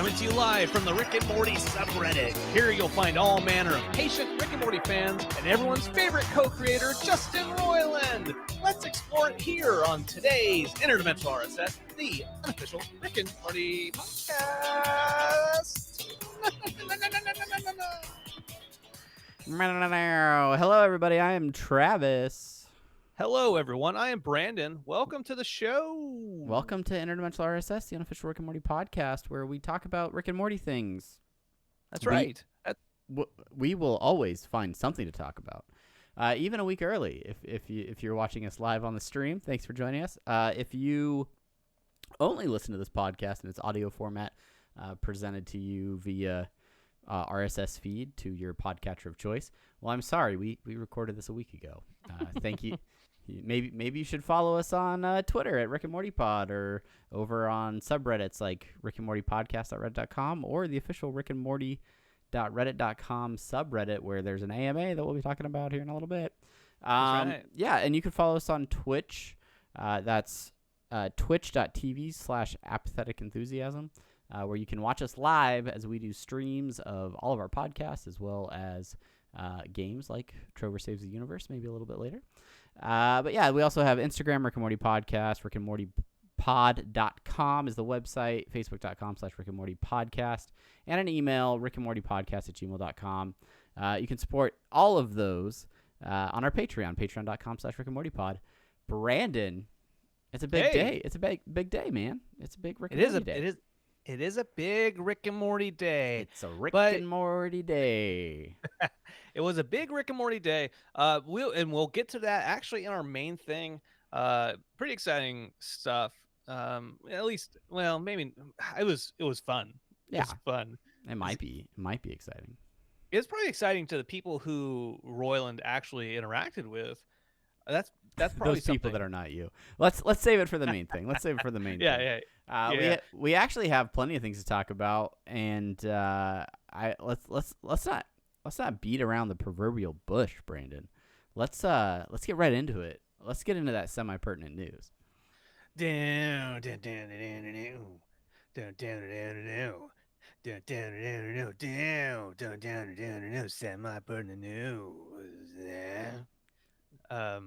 coming to you live from the Rick and Morty subreddit. Here you'll find all manner of patient Rick and Morty fans and everyone's favorite co-creator, Justin Roiland. Let's explore it here on today's Interdimensional RSS, the unofficial Rick and Morty podcast. Hello, everybody. I am Travis. Hello, everyone. I am Brandon. Welcome to the show. Welcome to Interdimensional RSS, the unofficial Rick and Morty podcast, where we talk about Rick and Morty things. That's right. We will always find something to talk about, even a week early. If you're watching us live on the stream, thanks for joining us. If you only listen to this podcast in its audio format, presented to you via RSS feed to your podcatcher of choice, well, I'm sorry. We recorded this a week ago. Thank you. Maybe you should follow us on Twitter at Rick and Morty Pod, or over on subreddits like Rick and Morty Podcast.reddit.com, or the official Rick and Morty.reddit.com subreddit, where there's an AMA that we'll be talking about here in a little bit. That's right. Yeah, and you can follow us on Twitch. That's twitch.tv/apathetic-enthusiasm, where you can watch us live as we do streams of all of our podcasts, as well as games like Trover Saves the Universe, maybe a little bit later. But yeah, we also have Instagram, Rick and Morty Podcast, rickandmortypod.com is the website, facebook.com/Rick and Morty Podcast, and an email, rickandmortypodcast@gmail.com. You can support all of those on our Patreon, patreon.com/Rick and Morty Pod. Brandon, it's a big day. It's a big day, man. It's a big Rick and Morty day. It is a big Rick and Morty day. It's a Rick and Morty day. It was a big Rick and Morty day. We'll get to that actually in our main thing. Pretty exciting stuff. At least, well, maybe it was fun. Yeah, it was fun. It might be exciting. It's probably exciting to the people who Roiland actually interacted with. That's probably those people that are not you. Let's save it for the main thing. Let's save it for the main thing. Yeah. We actually have plenty of things to talk about, and let's not beat around the proverbial bush, Brandon. Let's get right into it. Let's get into that semi-pertinent news. Semi-pertinent news. I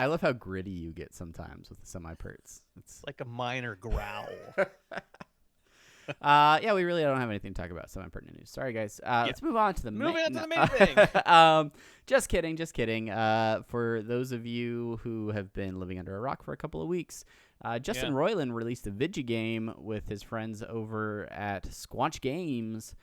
love how gritty you get sometimes with the semi-perts. It's like a minor growl. Yeah, we really don't have anything to talk about semi-pertinent news. Sorry, guys. Let's move on to the main thing. Just kidding. For those of you who have been living under a rock for a couple of weeks, Justin Roiland released a video game with his friends over at Squanch Games.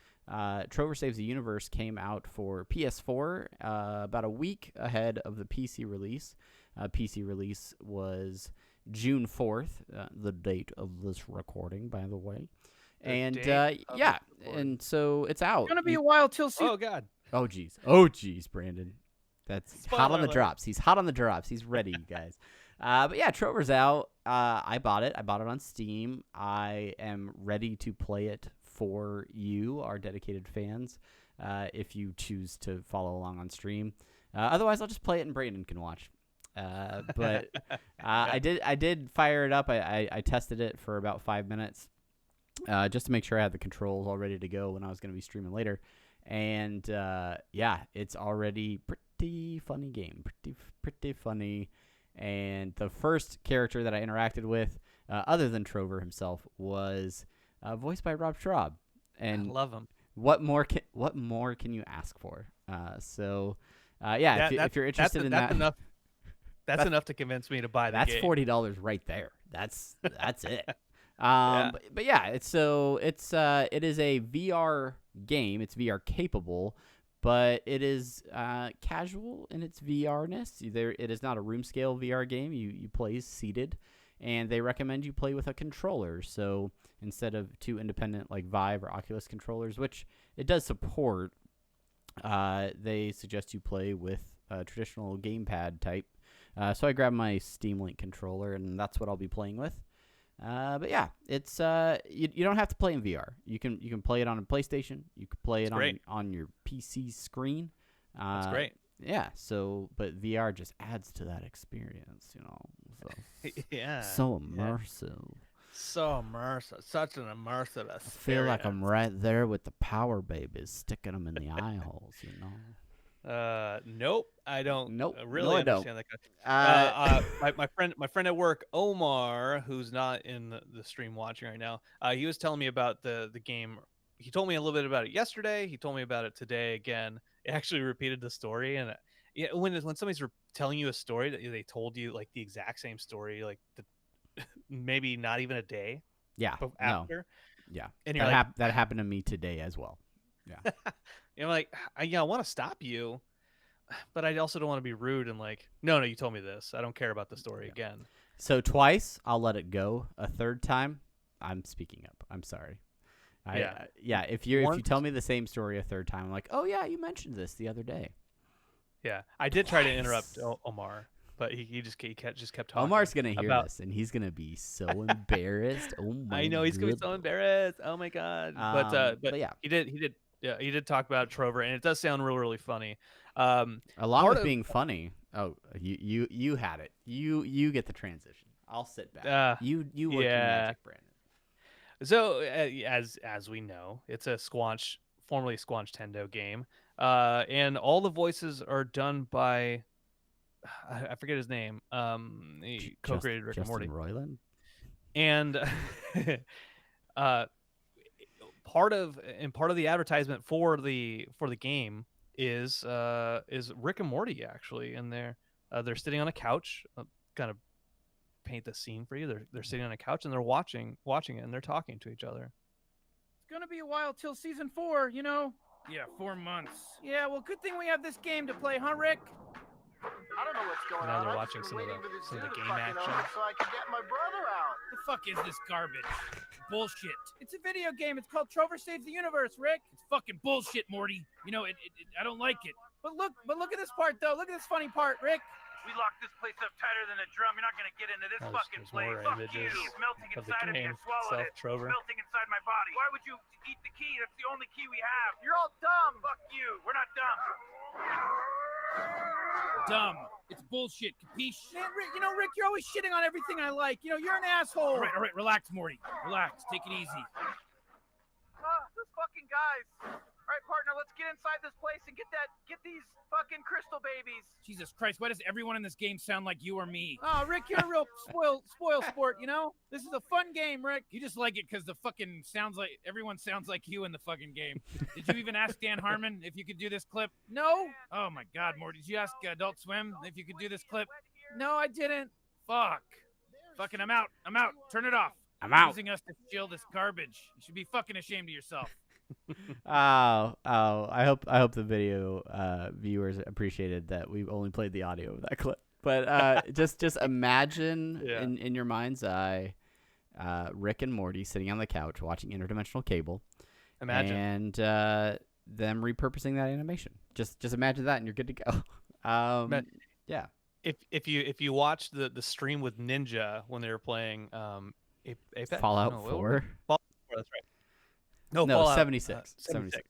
Trover Saves the Universe came out for PS4 about a week ahead of the PC release. PC release was June 4th, the date of this recording, by the way. And and so it's out. It's gonna be a while till. Oh God. Oh geez, Brandon. That's hot on the drops. He's hot on the drops. He's ready, you guys. But yeah, Trover's out. I bought it. I bought it on Steam. I am ready to play it for you, our dedicated fans, if you choose to follow along on stream. Otherwise, I'll just play it and Brandon can watch. But I did fire it up. I tested it for about 5 minutes just to make sure I had the controls all ready to go when I was going to be streaming later. And it's already pretty funny game, pretty funny. And the first character that I interacted with, other than Trover himself, was voiced by Rob Schraub. And I love him. What more can you ask for? If you're interested in that, enough. That's enough to convince me to buy the game. That's $40 right there. That's it. But yeah, it is a VR game. It's VR capable, but it is casual in its VR-ness. It is not a room scale VR game. You play seated, and they recommend you play with a controller. So instead of two independent like Vive or Oculus controllers, which it does support, they suggest you play with a traditional gamepad type. So I grabbed my Steam Link controller, and that's what I'll be playing with. But yeah, it's you don't have to play in VR. You can play it on a PlayStation. You can play it on your PC screen. That's great. Yeah. But VR just adds to that experience, you know. So, yeah. So immersive. So immersive, such an immersive experience. I feel like I'm right there with the Power Babies, sticking them in the eye holes, Nope, I don't Nope, really no, I understand don't. that. My friend at work, Omar, who's not in the stream watching right now, he was telling me about the game. He told me a little bit about it yesterday. He told me about it today again. It actually repeated the story, and yeah, when somebody's telling you a story that they told you like the exact same story, like maybe not even a day Yeah, after, yeah, and you're like, that happened to me today as well. Yeah, like, I want to stop you, but I also don't want to be rude and like, no, you told me this. I don't care about the story yeah. again. So twice, I'll let it go. A third time, I'm speaking up. I'm sorry. Yeah. If you tell me the same story a third time, I'm like, oh yeah, you mentioned this the other day. Yeah, I did try to interrupt Omar, but he just kept talking. Omar's gonna hear this, and he's gonna be so embarrassed. Oh my! I know he's gonna be so embarrassed. Oh my god! But yeah, he did talk about Trover, and it does sound really funny. Along with being funny. Oh, you had it. You get the transition. I'll sit back. You work your magic, Brandon. So as we know, it's a formerly Squanch Tendo game, and all the voices are done by I forget his name. He co-created Rick and Morty. Roiland. And part of the advertisement for the game is Rick and Morty actually, and they're sitting on a couch, kind of paint the scene for you. They're sitting on a couch and they're watching it, and they're talking to each other. It's gonna be a while till season 4, you know. Yeah, 4 months. Yeah, well, good thing we have this game to play, huh, Rick? I don't know what's going Now on. they're watching some of the game action. So I can get my brother out. The fuck is this garbage? Bullshit. It's a video game. It's called Trover Saves the Universe, Rick. It's fucking bullshit, Morty. You know, I don't like it. But look at this part, though. Look at this funny part, Rick. We locked this place up tighter than a drum. You're not gonna get into this fucking place. More Fuck you. images It's melting of the inside of me. game I swallowed itself, it. Trover. It's melting inside my body. Why would you eat the key? That's the only key we have. You're all dumb. Fuck you. We're not dumb. Dumb. It's bullshit, capiche? Man, Rick, Rick, you're always shitting on everything I like. You're an asshole. All right, relax, Morty. Relax. Take it easy. Those fucking guys. All right, partner, let's get inside this place and get these fucking crystal babies. Jesus Christ, why does everyone in this game sound like you or me? Oh, Rick, you're a real spoil sport, you know? This is a fun game, Rick. You just like it because everyone sounds like you in the fucking game. Did you even ask Dan Harmon if you could do this clip? No? Oh my God, Morty, did you ask Adult Swim if you could do this clip? No, I didn't. Fuck. Fucking, I'm out. Turn it off. I'm out. Using us to shill this garbage. You should be fucking ashamed of yourself. I hope the video viewers appreciated that we only played the audio of that clip. But just imagine in your mind's eye, Rick and Morty sitting on the couch watching Interdimensional Cable. Imagine. And them repurposing that animation. Just imagine that, and you're good to go. Yeah. If you watch the stream with Ninja when they were playing Apex? Fallout 4? Fallout 4, that's right. No, 76. 76.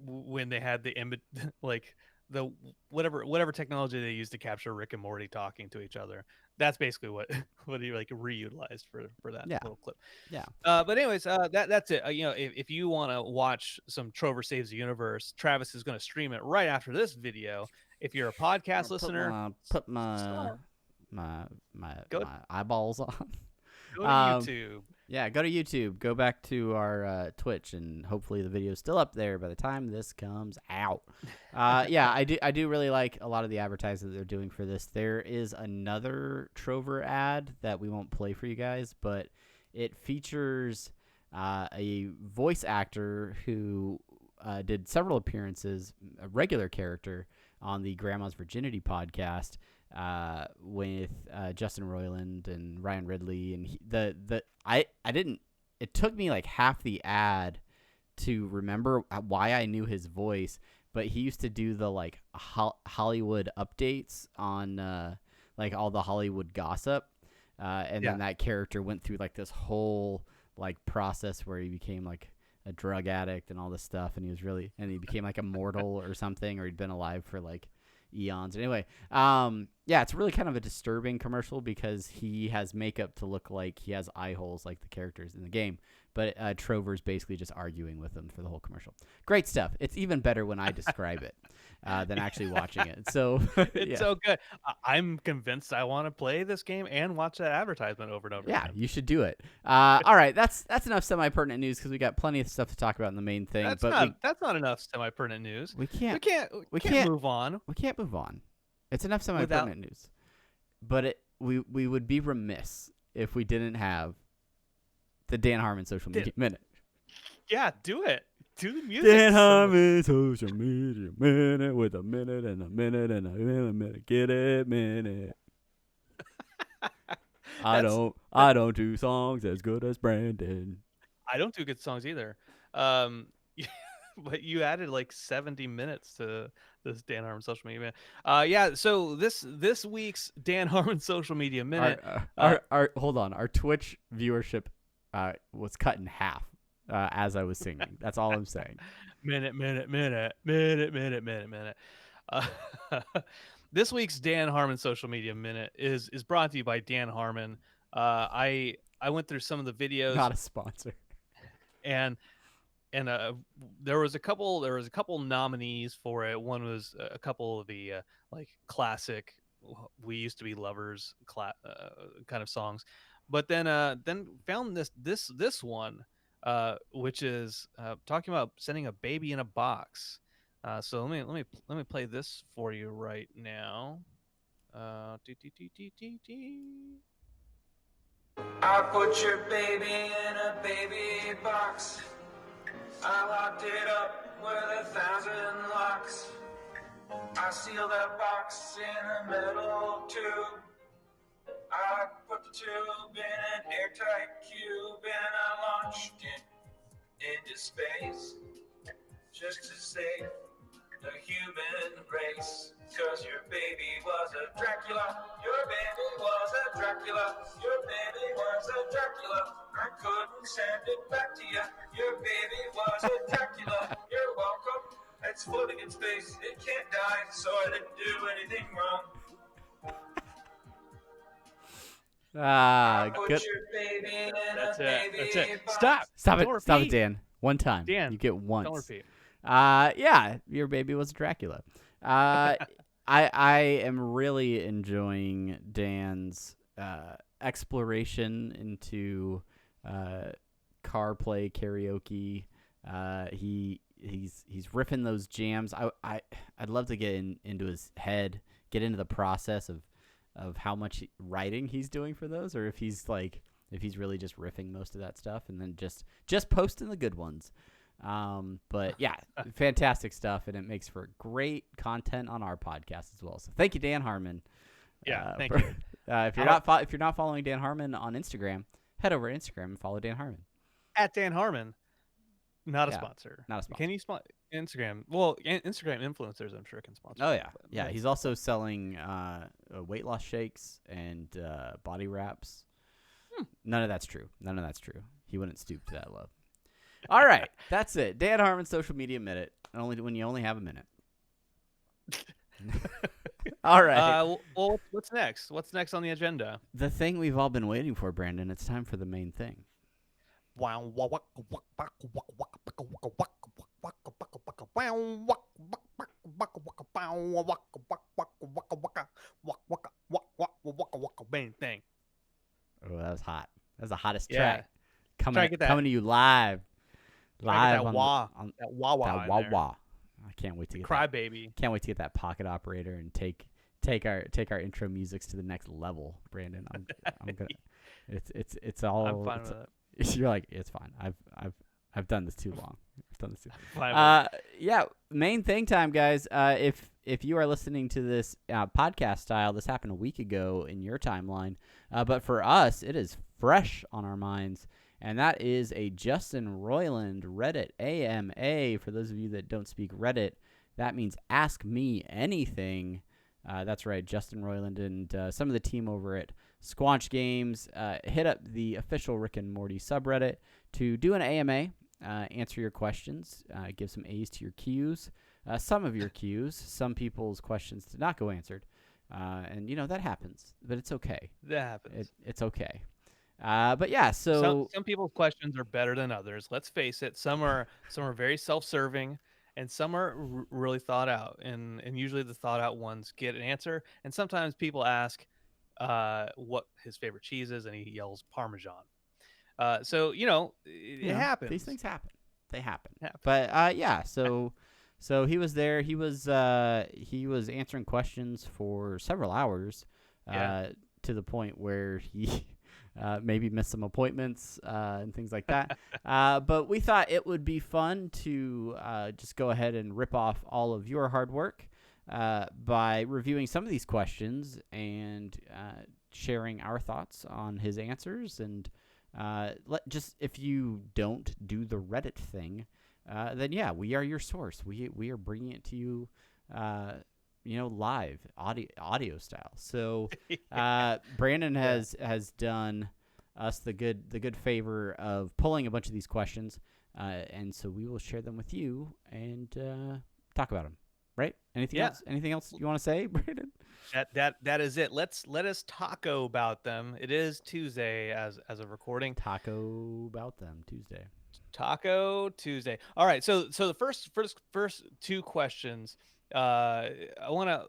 When they had the whatever technology they used to capture Rick and Morty talking to each other, that's basically what he like reutilized for that little clip. Yeah. But anyways, that's it. If you want to watch some Trover Saves the Universe, Travis is going to stream it right after this video. If you're a podcast listener, put my eyeballs on. Go to YouTube. Yeah, go to YouTube. Go back to our Twitch, and hopefully the video is still up there by the time this comes out. Yeah, I do really like a lot of the advertising that they're doing for this. There is another Trover ad that we won't play for you guys, but it features a voice actor who did several appearances, a regular character on the Grandma's Virginity podcast. With Justin Roiland and Ryan Ridley, and it took me like half the ad to remember why I knew his voice, but he used to do the like Hollywood updates on like all the Hollywood gossip, and then that character went through like this whole like process where he became like a drug addict and all this stuff, and he became like immortal or something, or he'd been alive for like eons. Anyway, yeah, it's really kind of a disturbing commercial because he has makeup to look like he has eye holes like the characters in the game. But Trover's basically just arguing with him for the whole commercial. Great stuff. It's even better when I describe it than actually watching it. So It's so good. I'm convinced I want to play this game and watch that advertisement over and over yeah, again. you should do it. All right, that's enough semi-pertinent news because we got plenty of stuff to talk about in the main thing. That's not enough semi-pertinent news. We can't move on. We can't move on. It's enough semi-pertinent news. But we would be remiss if we didn't have the Dan Harmon Social Media Minute. Yeah, do it. Do the music. Dan Harmon Social Media Minute with a minute and a minute and a minute. Get it, minute. I don't do songs as good as Brandon. I don't do good songs either. But you added like 70 minutes to this Dan Harmon Social Media Minute. Yeah, so this week's Dan Harmon Social Media Minute. Hold on. Our Twitch viewership was cut in half as I was singing. That's all I'm saying. Minute. This week's Dan Harmon Social Media Minute is brought to you by Dan Harmon. I went through some of the videos. Not a sponsor. And there was a couple nominees for it. One was a couple of the like classic "We Used to Be Lovers" kind of songs, but then found this one, which is talking about sending a baby in a box. So let me play this for you right now. I put your baby in a baby box. I locked it up with 1,000 locks. I sealed that box in a metal tube. I put the tube in an airtight cube and I launched it into space just to save the human race. 'Cause your baby was a Dracula. Your baby was a Dracula. Your baby was a Dracula. I couldn't send it back to you. Your baby was a Dracula. You're welcome. It's floating in space. It can't die, so I didn't do anything wrong. Good. Put your baby in That's a it. baby That's it. box. Stop Don't it, Stop it, repeat. Dan. One time. Dan, you get once. Don't repeat. Yeah, your baby was Dracula. I am really enjoying Dan's exploration into car play karaoke. He's riffing those jams. I'd love to get into his head, get into the process of how much writing he's doing for those, or if he's really just riffing most of that stuff and then just posting the good ones. But yeah, fantastic stuff, and it makes for great content on our podcast as well. So thank you, Dan Harmon. Yeah, thank you. If you're not following Dan Harmon on Instagram, head over to Instagram and follow Dan Harmon. At Dan Harmon, not a Yeah, sponsor. not a sponsor. Can you sponsor Instagram? Well, Instagram influencers, I'm sure, can sponsor. Oh yeah, but yeah. He's also selling weight loss shakes and body wraps. None of that's true. He wouldn't stoop to that low. All right, that's it. Dan Harmon Social Media Minute. When you only have a minute. All right. Well, what's next? What's next on the agenda? The thing we've all been waiting for, Brandon. It's time for the main thing. Thing. Oh, that was hot. That was the hottest Yeah. track. Try to get that- Coming to you live. Try to get Live that wah. on That wah-wah that in wah there. wah. I can't wait to get Cry that. baby. Can't wait to get that pocket operator and take our intro musics to the next level, Brandon. I'm gonna. It's all. I'm fine with it. You're like, it's fine. I've done this too long. Fine with Yeah, main thing time, guys. If you are listening to this podcast style, this happened a week ago in your timeline, but for us, it is fresh on our minds, and that is a Justin Roiland Reddit AMA. For those of you that don't speak Reddit, that means Ask Me Anything. That's right, Justin Roiland and some of the team over at Squanch Games hit up the official Rick and Morty subreddit to do an AMA, answer your questions, give some A's to your Q's some of your cues. Some people's questions did not go answered. And, that happens. But it's okay. That happens. It's okay. But yeah, so Some people's questions are better than others. Let's face it. Some are very self-serving, and some are really thought out. And usually the thought out ones get an answer. And sometimes people ask what his favorite cheese is, and he yells Parmesan. So it happens. These things happen. They happen. Happen. But yeah, so he was there. He was answering questions for several hours. To the point where he maybe missed some appointments and things like that. But we thought it would be fun to just go ahead and rip off all of your hard work by reviewing some of these questions and sharing our thoughts on his answers. And if you don't do the Reddit thing, then yeah, we are your source. We are bringing it to you. Live audio style. So Brandon has done us the good favor of pulling a bunch of these questions, and so we will share them with you and talk about them. Right? Anything else? Anything else you want to say, Brandon? That is it. Let us taco about them. It is Tuesday as a recording. Taco about them Tuesday. Taco Tuesday. All right. So the first two questions. I want to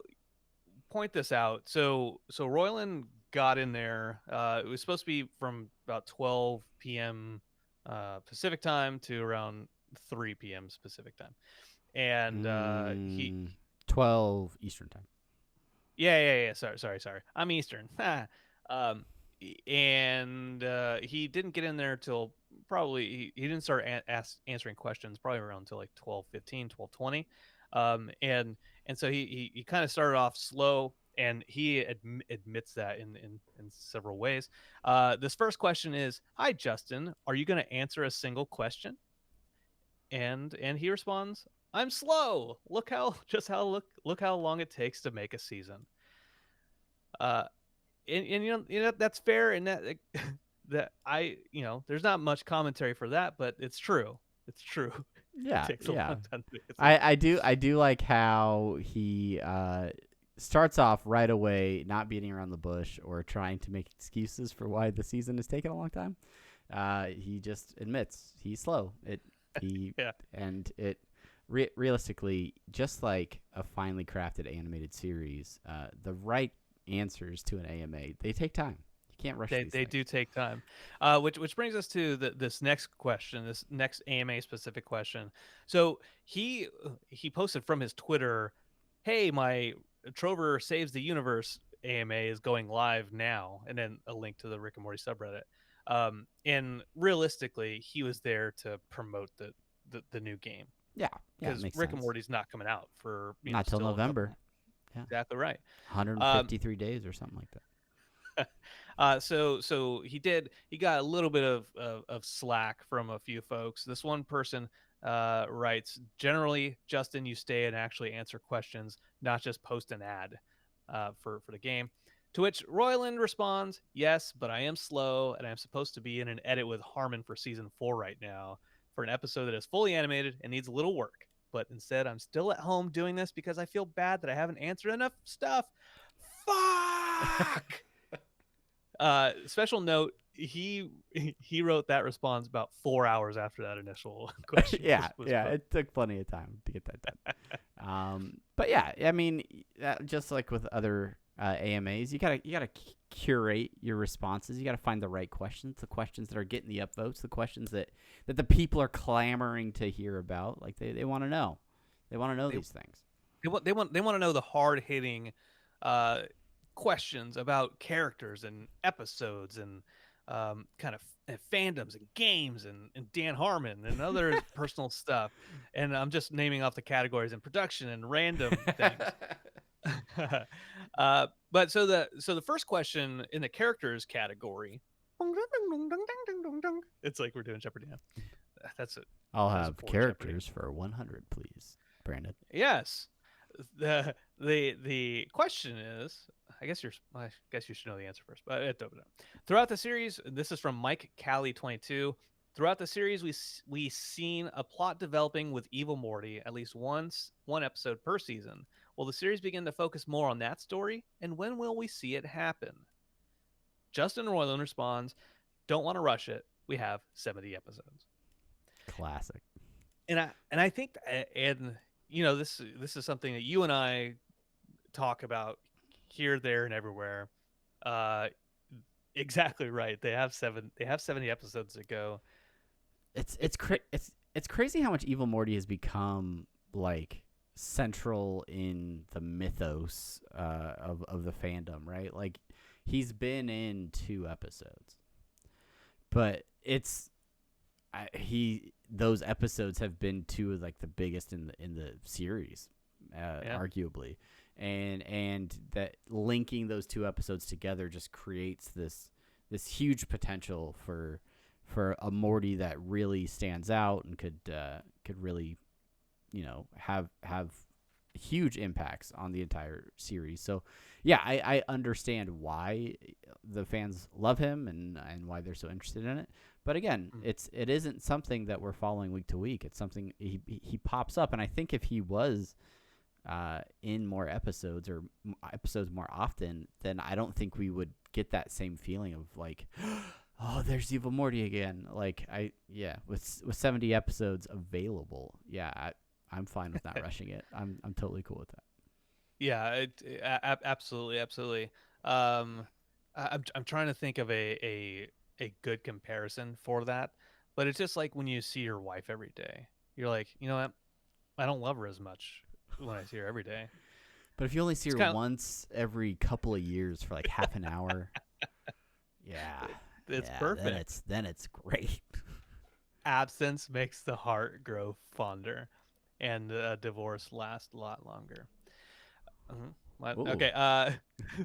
point this out. So Royland got in there. It was supposed to be from about 12 p.m. Pacific time to around 3 p.m. Pacific time, and he 12 Eastern time. Yeah. Sorry. I'm Eastern. And he didn't get in there till probably he didn't start answering questions probably around until like 12:15, 12:20. And so he kind of started off slow, and he admits that in several ways. This first question is, "Hi Justin, are you going to answer a single question?" And he responds, "I'm slow. Look how long it takes to make a season." And that's fair, and that there's not much commentary for that, but it's true. It's true. Yeah, It takes a long time to make a season. I do like how he starts off right away not beating around the bush or trying to make excuses for why the season has taken a long time. He just admits he's slow. And it realistically, just like a finely crafted animated series, the right answers to an AMA, they take time. You can't rush these They things. do take time. Which brings us to this next question, this next AMA specific question. So he posted from his Twitter, "Hey, my Trover Saves the Universe AMA is going live now," and then a link to the Rick and Morty subreddit. And realistically, he was there to promote the new game. Yeah, because Rick and Morty's not coming out for not till November. Yeah, exactly right. 153 days or something like that. So he got a little bit of slack from a few folks. This one person writes, "Generally, Justin, you stay and actually answer questions, not just post an ad for the game." To which Royland responds, "Yes, but I am slow, and I'm supposed to be in an edit with Harmon for season 4 right now for an episode that is fully animated and needs a little work. But instead, I'm still at home doing this because I feel bad that I haven't answered enough stuff." Fuck! Special note, he wrote that response about 4 hours after that initial question. It took plenty of time to get that done. But yeah, I mean, just like with other AMAs, you gotta curate your responses. You gotta find the right questions, the questions that are getting the upvotes, the questions that the people are clamoring to hear about. Like they want to know. They want to know these things. They want to know the hard hitting questions about characters and episodes and kind of fandoms and games and Dan Harmon and other personal stuff. And I'm just naming off the categories and production and random things. But so the first question in the characters category, it's like we're doing Jeopardy now. That's it. I'll have characters for 100, please, Brandon. Yes. The question is, I guess you should know the answer first, but it don't know. Throughout the series, this is from Mike Callie 22. Throughout the series, we seen a plot developing with Evil Morty at least one episode per season. Will the series begin to focus more on that story, and when will we see it happen? Justin Roiland responds, "Don't want to rush it. We have 70 episodes." Classic. And I think, and this is something that you and I talk about here, there, and everywhere. Exactly right. They have 70 episodes to go. It's crazy how much Evil Morty has become like central in the mythos of the fandom, right? Like he's been in 2 episodes, but those episodes have been 2 of like the biggest in the series, arguably, and that linking those 2 episodes together just creates this huge potential for a Morty that really stands out and could really, have huge impacts on the entire series. So yeah, I understand why the fans love him and why they're so interested in it. But again, it isn't something that we're following week to week. It's something he pops up, and I think if he was in more episodes or episodes more often, then I don't think we would get that same feeling of like, oh, there's Evil Morty again. Like with 70 episodes available, I'm fine with not rushing it. I'm totally cool with that. Yeah, absolutely. I'm trying to think of a good comparison for that, but it's just like when you see your wife every day, you're like, you know what? I don't love her as much when I see her every day. But if you only see her once every couple of years for like half an hour, it's perfect. Then it's great. Absence makes the heart grow fonder, and divorce lasts a lot longer. Okay.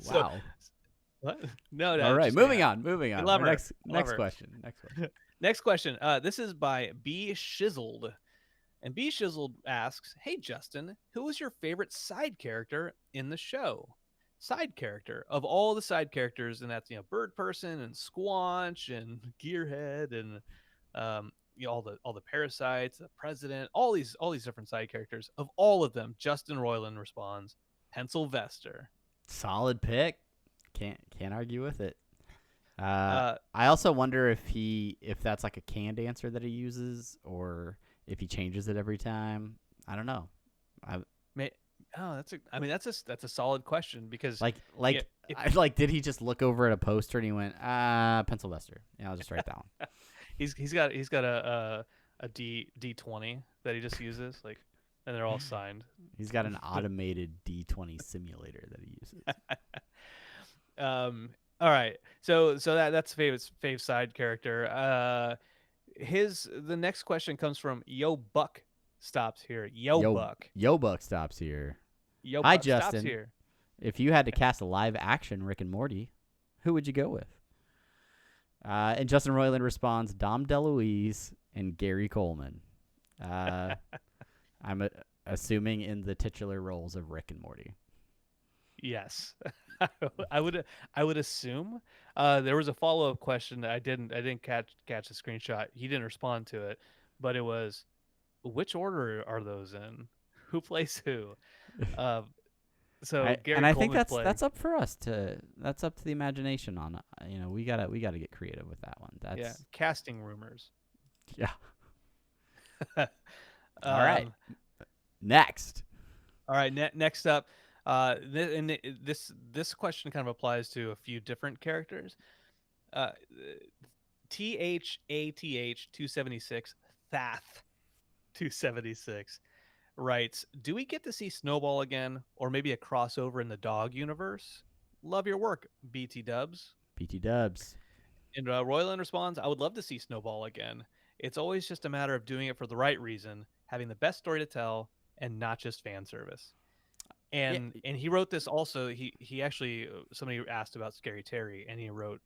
So, wow. What? No. All right. Moving on. Love her. Next question. Next question. This is by B Shizzled. And B Shizzled asks, "Hey Justin, who was your favorite side character in the show?" Side character of all the side characters, and that's Bird Person and Squanch and Gearhead and all the parasites, the president, all these different side characters. Of all of them, Justin Roiland responds, Pencilvester. Solid pick. Can't argue with it. I also wonder if that's like a canned answer that he uses, or if he changes it every time. I don't know. That's a solid question, because did he just look over at a poster and he went, Pencilvester? Yeah, I'll just write that one. he's got a D20 that he just uses, and they're all signed. He's got an automated D20 simulator that he uses. All right. So that's fave side character. The next question comes from Yo Buck stops here. Yo Buck stops here. Hi Justin. Stops here. If you had to cast a live action Rick and Morty, who would you go with? And Justin Roiland responds, Dom DeLuise and Gary Coleman. I'm assuming in the titular roles of Rick and Morty. Yes, I would assume. There was a follow-up question that I didn't catch the screenshot. He didn't respond to it, but it was, which order are those in? Who plays who? Gary and I think Coleman that's up for us that's up to the imagination on we gotta get creative with that one. Casting rumors. Yeah. All right. Next. All right. Next up. This question kind of applies to a few different characters. THATH 276 Thath 276 writes, "Do we get to see Snowball again, or maybe a crossover in the dog universe? Love your work, BT Dubs." BT Dubs. And Roiland responds, "I would love to see Snowball again. It's always just a matter of doing it for the right reason, having the best story to tell, and not just fan service." And he wrote this also. He actually, somebody asked about Scary Terry, and he wrote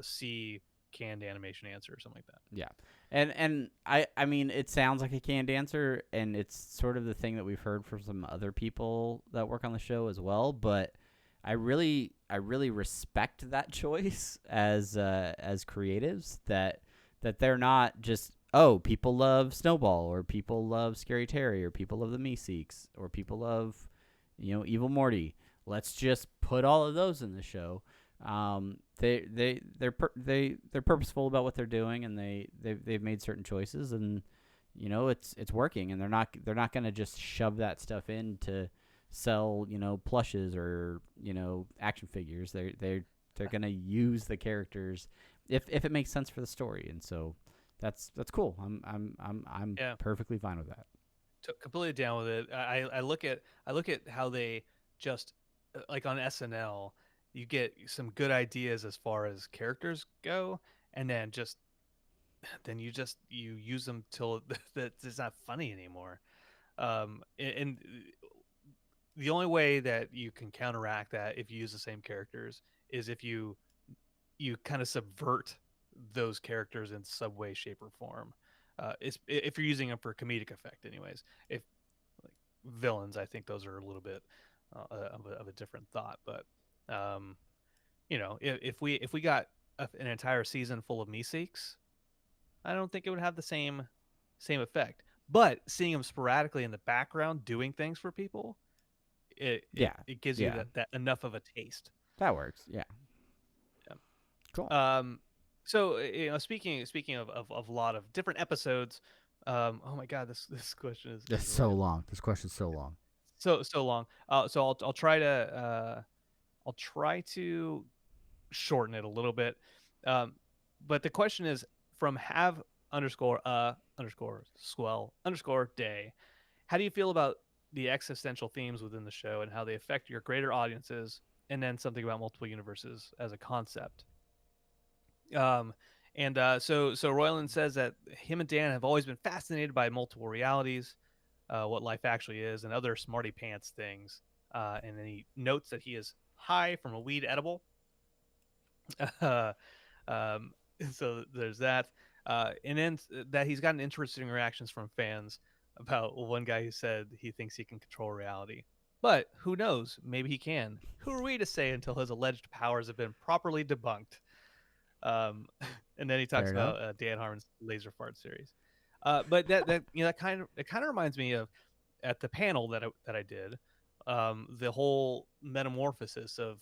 C canned animation answer or something like that. Yeah. And I mean, it sounds like a canned answer, and it's sort of the thing that we've heard from some other people that work on the show as well, but I really respect that choice as creatives, that that they're not just, oh, people love Snowball, or people love Scary Terry, or people love the Meeseeks, or people love, Evil Morty. Let's just put all of those in the show. They're purposeful about what they're doing, and they've made certain choices, and it's working, and they're not going to just shove that stuff in to sell plushes or action figures. They're going to use the characters if it makes sense for the story, and so that's cool. I'm perfectly fine with that. Completely down with it. I look at how they just like on SNL, you get some good ideas as far as characters go, and then you use them till that it's not funny anymore. And the only way that you can counteract that if you use the same characters is if you kind of subvert those characters in some way, shape, or form. If you're using them for comedic effect, anyways. If like villains, I think those are a little bit of a different thought. But if we got an entire season full of Meeseeks, I don't think it would have the same effect. But seeing them sporadically in the background doing things for people, it gives you that enough of a taste. That works. Yeah. Cool. So speaking of a lot of different episodes, oh my god, this question is so long. This question's so long. So long. So I'll try to shorten it a little bit. But the question is from have__swell_day. How do you feel about the existential themes within the show and how they affect your greater audiences? And then something about multiple universes as a concept. So Royland says that him and Dan have always been fascinated by multiple realities, what life actually is, and other smarty pants things. And then he notes that he is high from a weed edible. So there's that. And then that he's gotten interesting reactions from fans about one guy who said he thinks he can control reality. But who knows? Maybe he can. Who are we to say until his alleged powers have been properly debunked? And then he talks about Dan Harmon's laser fart series. But that kind of reminds me of at the panel that I did, the whole metamorphosis of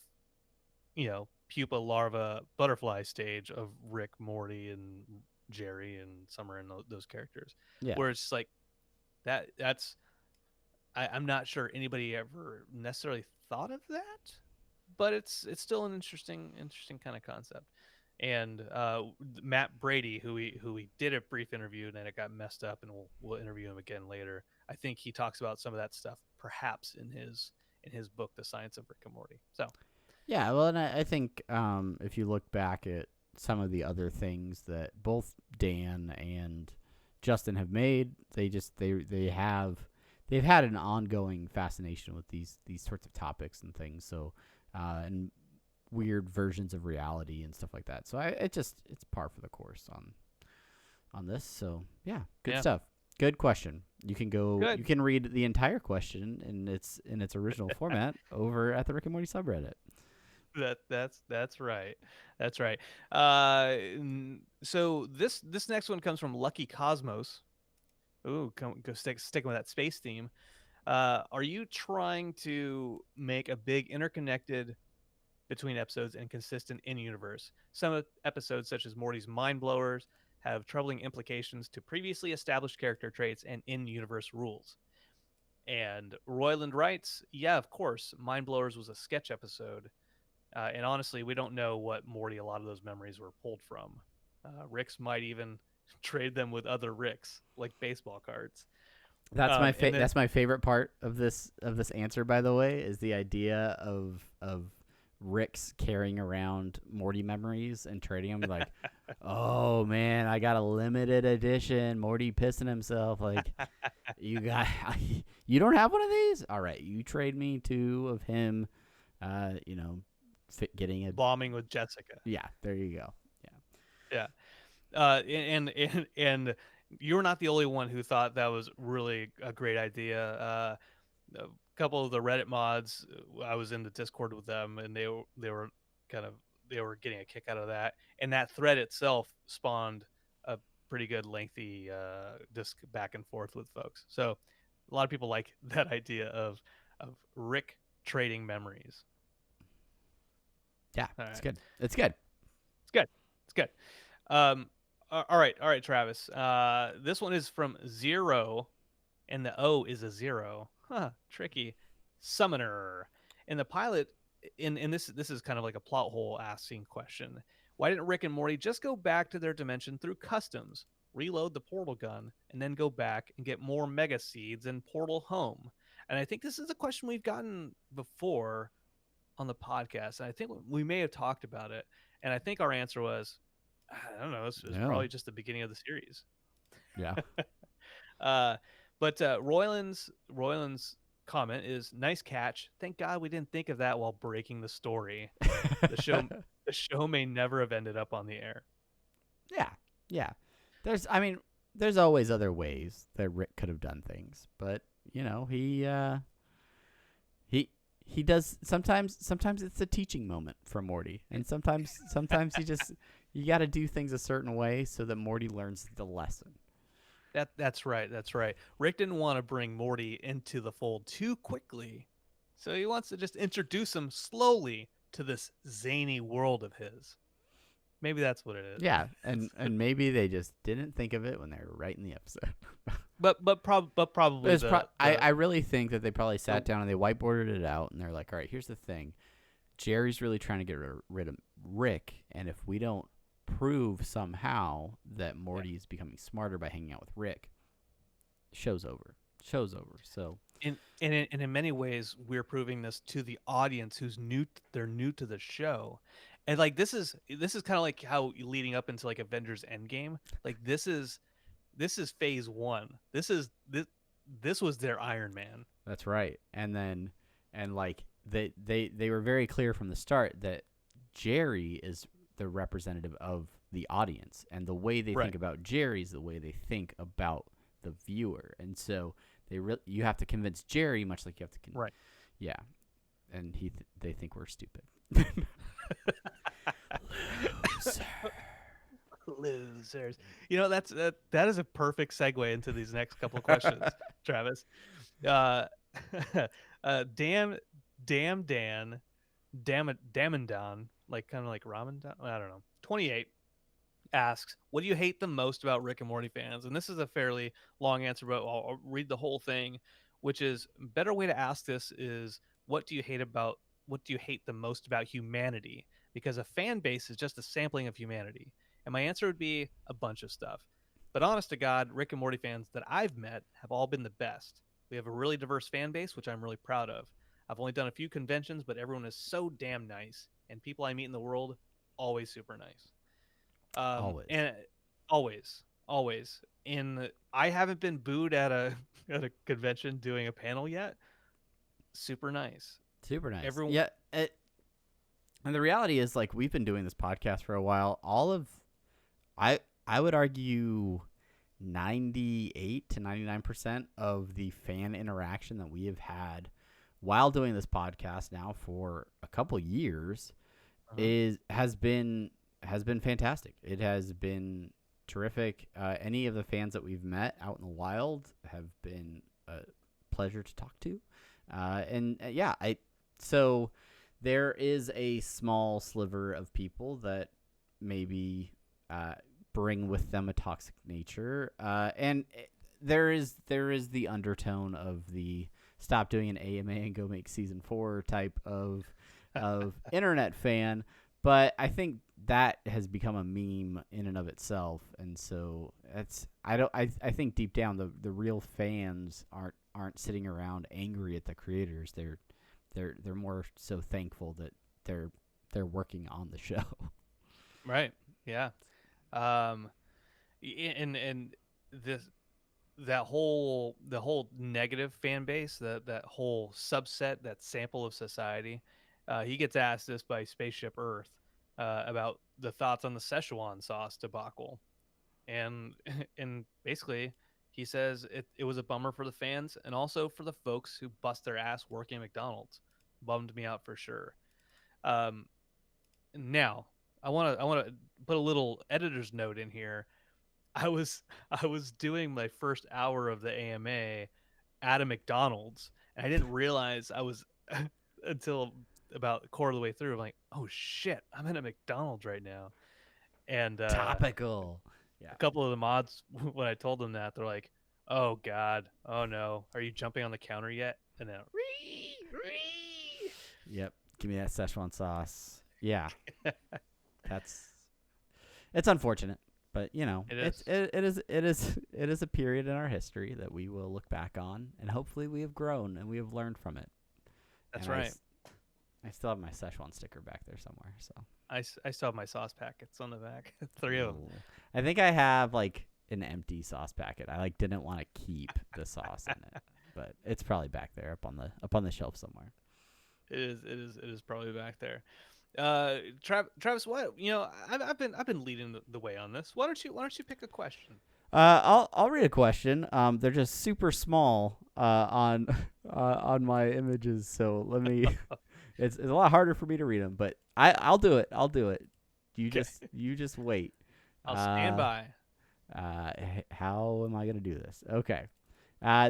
pupa, larva, butterfly stage of Rick, Morty, and Jerry and Summer and those characters. Yeah. Where it's like that's I'm not sure anybody ever necessarily thought of that, but it's still an interesting kind of concept. And Matt Brady, who we did a brief interview, and then it got messed up, and we'll interview him again later. I think he talks about some of that stuff, perhaps in his book, The Science of Rick and Morty. So, yeah, well, and I think if you look back at some of the other things that both Dan and Justin have made, they've had an ongoing fascination with these sorts of topics and things. So, and weird versions of reality and stuff like that. So it's par for the course on this. So yeah, good stuff. Good question. You can you can read the entire question in its original format over at the Rick and Morty subreddit. That's right. So this next one comes from Lucky Cosmos. Ooh, go sticking with that space theme. Are you trying to make a big interconnected between episodes and consistent in-universe? Some episodes, such as Morty's Mind Blowers, have troubling implications to previously established character traits and in-universe rules. And Royland writes, yeah, of course, Mind Blowers was a sketch episode. And honestly, we don't know what Morty a lot of those memories were pulled from. Ricks might even trade them with other Ricks, like baseball cards. That's that's my favorite part of this answer, by the way, is the idea of Rick's carrying around Morty memories and trading them. Like, oh man, I got a limited edition Morty pissing himself. Like, you don't have one of these? All right, you trade me 2 of him. Getting a bombing with Jessica. Yeah, there you go. Yeah. And you're not the only one who thought that was really a great idea. A couple of the Reddit mods, I was in the Discord with them, and they were getting a kick out of that. And that thread itself spawned a pretty good lengthy disc back and forth with folks. So a lot of people like that idea of Rick trading memories. Yeah, All it's right. good. It's good. It's good. It's good. All right, Travis. This one is from Zero, and the O is a zero. Huh, tricky. Summoner. In the pilot, in this is kind of like a plot hole asking question. Why didn't Rick and Morty just go back to their dimension through customs, reload the portal gun, and then go back and get more mega seeds and portal home? And I think this is a question we've gotten before on the podcast, and I think we may have talked about it. And I think our answer was, I don't know, it's probably just the beginning of the series. Yeah. But Royland's comment is nice catch. Thank God we didn't think of that while breaking the story. The show may never have ended up on the air. Yeah. There's always other ways that Rick could have done things, but he does sometimes it's a teaching moment for Morty, and sometimes you got to do things a certain way so that Morty learns the lesson. That's right. Rick didn't want to bring Morty into the fold too quickly, so he wants to just introduce him slowly to this zany world of his. Maybe that's what it is. Yeah, and maybe they just didn't think of it when they were writing the episode. but probably. I really think that they probably sat down and they whiteboarded it out, and they're like, all right, here's the thing. Jerry's really trying to get rid of Rick, and if we don't prove somehow that Morty is becoming smarter by hanging out with Rick, show's over. So in many ways, we're proving this to the audience who's new. They're new to the show. And like this is kind of like how leading up into like Avengers Endgame. Like this is phase 1. This was their Iron Man. That's right. And like they were very clear from the start that Jerry is the representative of the audience, and the way they think about Jerry is the way they think about the viewer. And so you have to convince Jerry, much like you have to yeah. And they think we're stupid. Losers. That is a perfect segue into these next couple of questions, Travis. Damn and Don, like kind of like ramen don, I don't know. 28 asks, what do you hate the most about Rick and Morty fans? And this is a fairly long answer, but I'll read the whole thing, which is a better way to ask this is what do you hate the most about humanity? Because a fan base is just a sampling of humanity. And my answer would be a bunch of stuff. But honest to God, Rick and Morty fans that I've met have all been the best. We have a really diverse fan base, which I'm really proud of. I've only done a few conventions, but everyone is so damn nice. And people I meet in the world, always super nice. Always. And always. I haven't been booed at a convention doing a panel yet. Super nice. Everyone, yeah. And the reality is, like, we've been doing this podcast for a while. I would argue 98 to 99% of the fan interaction that we have had while doing this podcast now for a couple years has been fantastic. It has been terrific. Any of the fans that we've met out in the wild have been a pleasure to talk to. So there is a small sliver of people that maybe bring with them a toxic nature, and there is the undertone of the stop doing an AMA and go make season 4 type of internet fan. But I think that has become a meme in and of itself, and so I think deep down the real fans aren't sitting around angry at the creators. They're more so thankful that they're working on the show. Right. Yeah. And that whole negative fan base, that whole subset, that sample of society, he gets asked this by Spaceship Earth about the thoughts on the Szechuan sauce debacle, and basically he says it was a bummer for the fans and also for the folks who bust their ass working at McDonald's. Bummed me out for sure. Now I want to put a little editor's note in here. I was doing my first hour of the AMA at a McDonald's, and I didn't realize I was until about a quarter of the way through. I'm like, oh shit, I'm in a McDonald's right now. And Topical. Yeah. a couple of the mods, when I told them that, they're like, oh god, oh no, are you jumping on the counter yet? And then Yep. Give me that Szechuan sauce. Yeah. It's unfortunate, but you know, it is a period in our history that we will look back on, and hopefully we have grown and we have learned from it. That's And right. I still have my Szechuan sticker back there somewhere. So I still have my sauce packets on the back. 3 of them. Ooh. I think I have like an empty sauce packet. I like didn't want to keep the sauce in it, but it's probably back there up on the shelf somewhere. It is probably back there. Travis, what I've been leading the way on this. Why don't you pick a question? I'll read a question. They're just super small on my images, so let me. It's a lot harder for me to read them, but I'll do it. You just wait. I'll stand by. How am I gonna do this? Okay.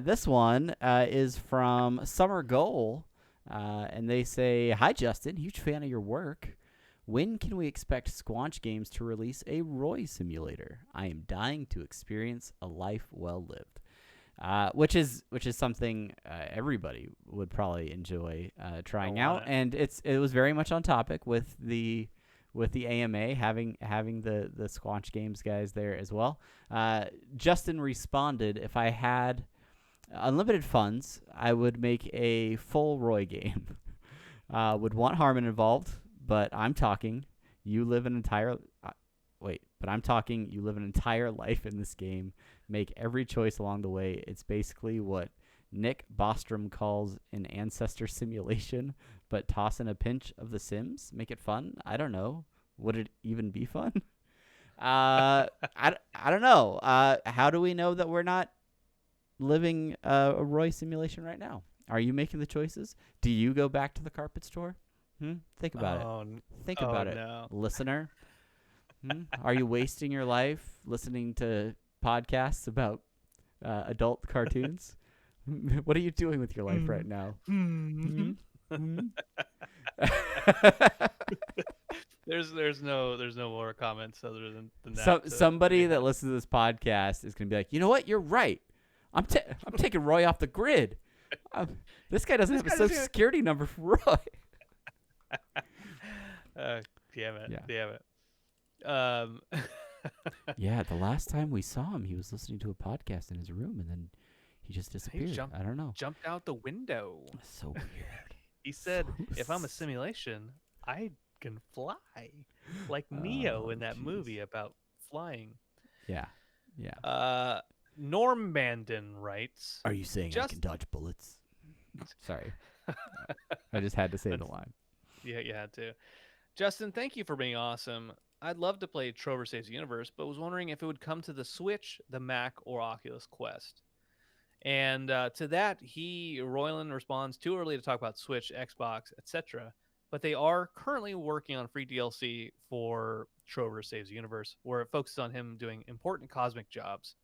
This one is from Summer Goal, and they say, "Hi Justin, huge fan of your work. When can we expect Squanch Games to release a Roy simulator? I am dying to experience a life well lived." Which is something everybody would probably enjoy trying out, and it was very much on topic with the AMA having the Squanch Games guys there as well. Justin responded, "If I had unlimited funds, I would make a full Roy game. Would want Harmon involved, but I'm talking you live an entire life in this game. Make every choice along the way. It's basically what Nick Bostrom calls an ancestor simulation, but toss in a pinch of The Sims. Make it fun. I don't know. Would it even be fun? I don't know. How do we know that we're not living a Roy simulation right now? Are you making the choices? Do you go back to the carpet store? Think about it. Think about it, listener. Are you wasting your life listening to podcasts about adult cartoons? What are you doing with your life right now? There's no more comments other than that. Somebody that listens to this podcast is gonna be like, you know what? You're right. I'm taking Roy off the grid. This guy doesn't have a social security number for Roy. Damn it. Yeah, the last time we saw him, he was listening to a podcast in his room, and then he just disappeared. I don't know. Jumped out the window. So weird. He said, "If I'm a simulation, I can fly, like Neo in that movie about flying." Yeah. Norm Mandan writes, "Are you saying I can dodge bullets?" Sorry, I just had to say the line. Yeah, you had to. Justin, thank you for being awesome. I'd love to play Trover Saves the Universe, but was wondering if it would come to the Switch, the Mac, or Oculus Quest. And to that, Royland responds, "Too early to talk about Switch, Xbox, etc. But they are currently working on free DLC for Trover Saves the Universe, where it focuses on him doing important cosmic jobs."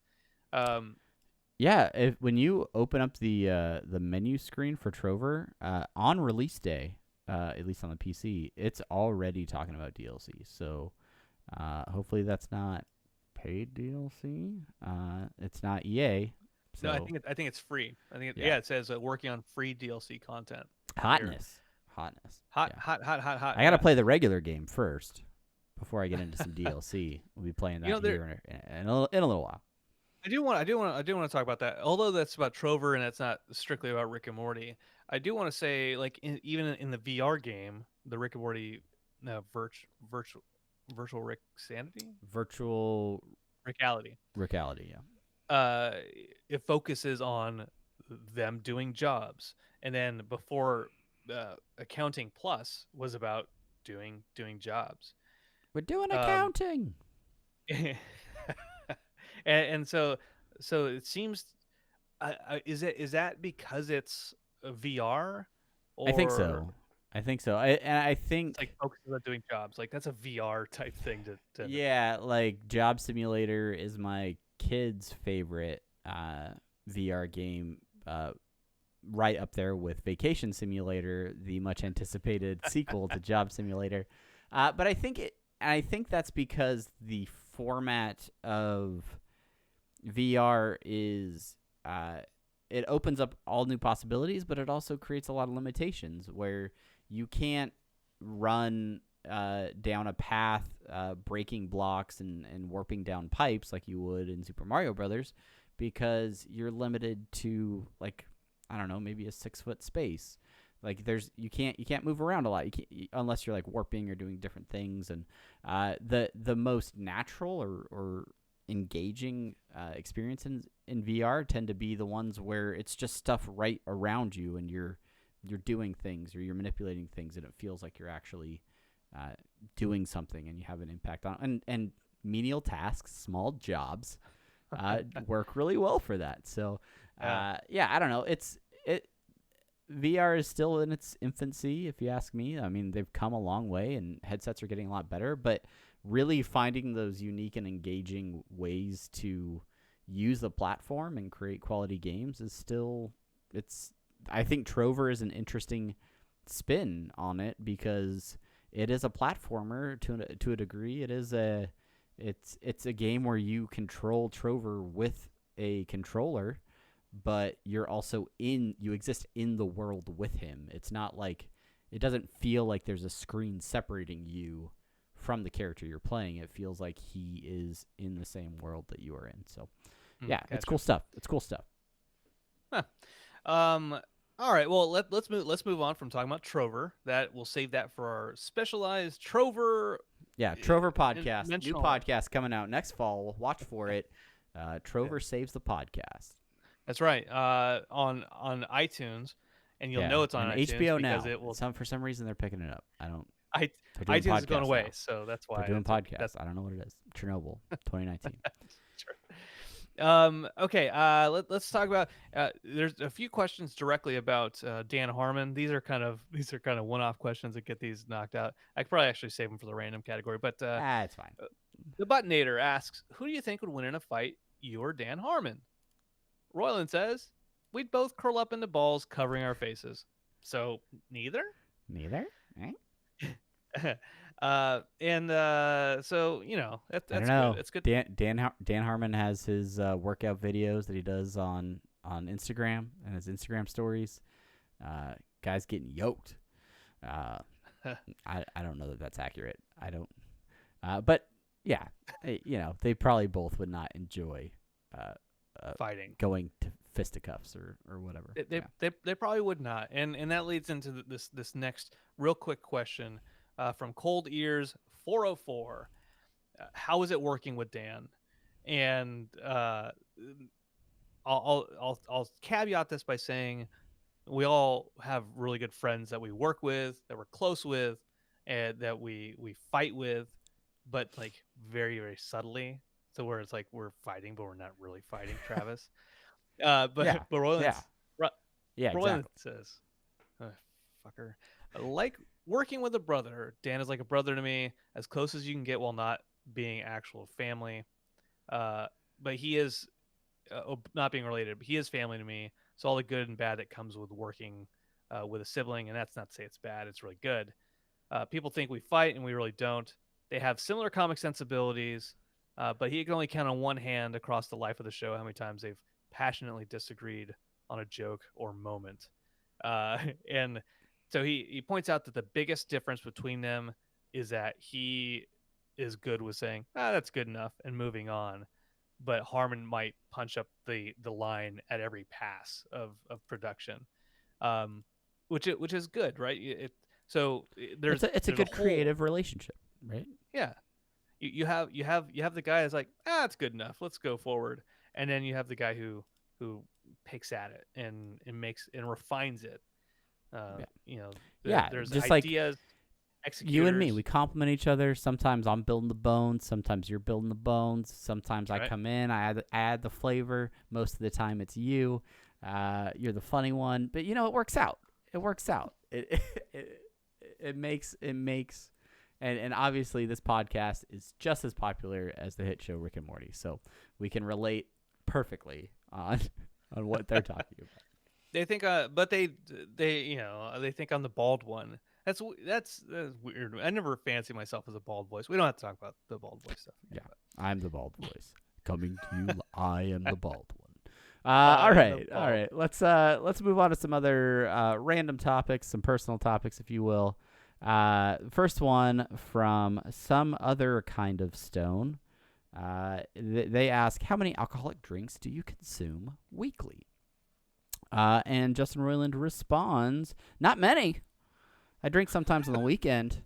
Yeah, when you open up the menu screen for Trover on release day, at least on the PC, it's already talking about DLC. So hopefully that's not paid DLC. It's not EA. So. No, I think it's free. It says working on free DLC content. Hotness. Hot. I gotta play the regular game first before I get into some DLC. We'll be playing that here in a little while. I do want to talk about that. Although that's about Trover and that's not strictly about Rick and Morty. I do want to say, like, even in the VR game, the Rick and Morty virtual Rick Sanity, virtual Rickality, yeah. It focuses on them doing jobs, and then before Accounting Plus was about doing jobs. We're doing accounting. and so it seems, is that because it's VR? Or... I think so. I think so. I think It's like focuses on doing jobs. Like that's a VR type thing to yeah, like Job Simulator is my kid's favorite VR game, right up there with Vacation Simulator, the much anticipated sequel to Job Simulator. But I think that's because the format of VR is it opens up all new possibilities, but it also creates a lot of limitations where you can't run down a path, breaking blocks and warping down pipes like you would in Super Mario Brothers, because you're limited to, like, I don't know, maybe a 6-foot space. Like you can't move around a lot. Unless you're like warping or doing different things. And the most natural or engaging experience in VR tend to be the ones where it's just stuff right around you and you're doing things or you're manipulating things and it feels like you're actually doing something and you have an impact on and menial tasks, small jobs work really well for that. So yeah, I don't know. VR is still in its infancy, if you ask me. I mean, they've come a long way and headsets are getting a lot better, but really finding those unique and engaging ways to use the platform and create quality games is still, I think Trover is an interesting spin on it because it is a platformer to a degree. It's a game where you control Trover with a controller, but you're also you exist in the world with him. It's not like, it doesn't feel like there's a screen separating you from the character you're playing. It feels like he is in the same world that you are in. So yeah, gotcha. It's cool stuff. It's cool stuff. Huh. All right. Well, let's move on from talking about Trover. That we'll save that for our specialized Trover. Yeah, Trover podcast. New podcast coming out next fall. Watch for it. Trover Saves the Podcast. That's right. On iTunes, and you'll know it's on iTunes HBO because now. it will. For some reason they're picking it up. I don't. iTunes is going away, now. so that's why they're doing podcasts. I don't know what it is. Chernobyl, 2019. Okay. Let's talk about. There's a few questions directly about Dan Harmon. These are kind of one-off questions that get these knocked out. I could probably actually save them for the random category, but it's fine. The Buttonator asks, "Who do you think would win in a fight, you or Dan Harmon?" Royland says, "We'd both curl up into balls, covering our faces." So neither. Neither. Eh? So that's I don't know. good. It's good. Dan Harmon has his workout videos that he does on Instagram and his Instagram stories. Guys getting yoked. I don't know that that's accurate. I don't. But yeah, they probably both would not enjoy fighting, going to fisticuffs or whatever. They probably would not. And that leads into this next real quick question. From Cold Ears 404, how is it working with Dan? And I'll caveat this by saying we all have really good friends that we work with, that we're close with, and that we fight with, but like very, very subtly. So where it's like we're fighting, but we're not really fighting, Travis. But Royland, Royland says, "Fucker, like." Working with a brother, Dan is like a brother to me, as close as you can get while not being actual family. But he is not being related, but he is family to me. So all the good and bad that comes with working with a sibling, and that's not to say it's bad, it's really good. People think we fight, and we really don't. They have similar comic sensibilities, but he can only count on one hand across the life of the show how many times they've passionately disagreed on a joke or moment. And so he points out that the biggest difference between them is that he is good with saying, that's good enough, and moving on. But Harmon might punch up the line at every pass of production, which is good, right? It's a good creative relationship, right? Yeah, you have the guy who's like, it's good enough, let's go forward, and then you have the guy who picks at it and makes and refines it. There's just ideas, executors. You and me, we complement each other. Sometimes I'm building the bones, sometimes you're building the bones, sometimes I come in, I add the flavor. Most of the time it's you. You're the funny one, but it works out. it makes and obviously this podcast is just as popular as the hit show Rick and Morty, so we can relate perfectly on what they're talking about. They think, but they they think I'm the bald one. That's weird. I never fancy myself as a bald voice. We don't have to talk about the bald voice stuff. Yeah, I'm the bald voice coming to you. I am the bald one. I All am right, the all bald. right. Let's move on to some other random topics, some personal topics, if you will. First one from some other kind of stone. They ask, how many alcoholic drinks do you consume weekly? And Justin Roiland responds, not many. I drink sometimes on the weekend.